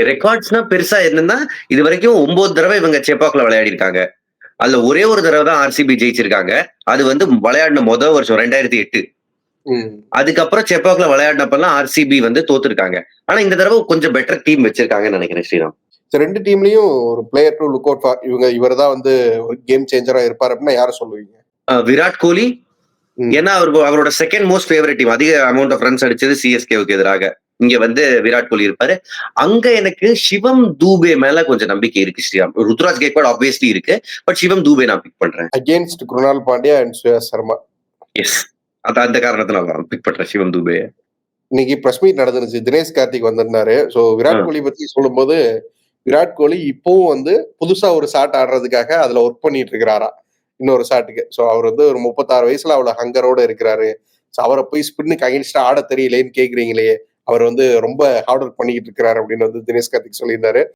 ரெக்கார்ட்ஸ்னா பெருசா என்னன்னா, இதுவரைக்கும் 9 தடவ இவங்க செப்பாக்ல விளையாடிருக்காங்க. அதுல ஒரே ஒரு தடவ தான் ஆர்சிபி ஜெயிச்சிருக்காங்க. அது வந்து விளையாடின வருஷம் 2008. ம். அதுக்கப்புறம் செப்பாக்ல விளையாடினப்பலாம் ஆர்சிபி வந்து தோத்துருக்காங்க. ஆனா இந்த தடவ கொஞ்சம் பெட்டர் டீம் வச்சிருக்காங்கன்னு நெனைக்கிறேன் ஸ்ரீராம். 2 டீம்லயும் ஒரு player to look out for இவர் தான் வந்து ஒரு கேம் சேஞ்சரா இருப்பார் அப்படின்னா யார சொல்லுவீங்க? விராட் கோலி. ம். ஏன்னா அவரோட செகண்ட் மோஸ்ட் ஃபேவரட் டீம். அதிக அமௌண்ட் ஆஃப் ரன்ஸ் அடிச்சது சிஎஸ்கேவுக்கு எதிராக. இங்க வந்து விராட் கோலி இருப்பாரு. அங்க எனக்கு சிவம் தூபே மேல கொஞ்சம் நம்பிக்கை இருக்கு ஸ்ரீராம். ருத்துராஜ் கேக்வாட் ஆப்வியஸ்லி இருக்கு. பட் சிவம் தூபே நான் பிக் பண்றேன். Against Krunal Pandya and Suyash Sharma. Yes. அந்த காரணத்தினால நான் பிக் பண்றேன் சிவம் தூபே. இன்னைக்கு பிரஸ் மீட் நடந்துருச்சு. தினேஷ் கார்த்திக் வந்திருந்தாரு. ஸோ விராட் கோலி பத்தி சொல்லும்போது, விராட் கோலி இப்பவும் வந்து புதுசா ஒரு ஷாட் ஆடுறதுக்காக அதுல ஒர்க் பண்ணிட்டு இருக்கிறாராம். இன்னொரு ஷாட்டுக்கு. ஸோ அவர் வந்து ஒரு 36 வயசுல அவ்வளவு ஹங்கரோட இருக்கிறாரு. ஸோ அவரை போய் ஸ்பின்னுக்கு அகைன்ஸ்டா ஆட தெரியலேன்னு கேக்குறீங்களே, அவர் வந்து ரொம்ப ஹார்ட் ஒர்க் பண்ணிக்கிட்டு இருக்கிறாரு அப்படின்னு வந்து தினேஷ் கார்த்திக் சொல்லியிருந்தாரு.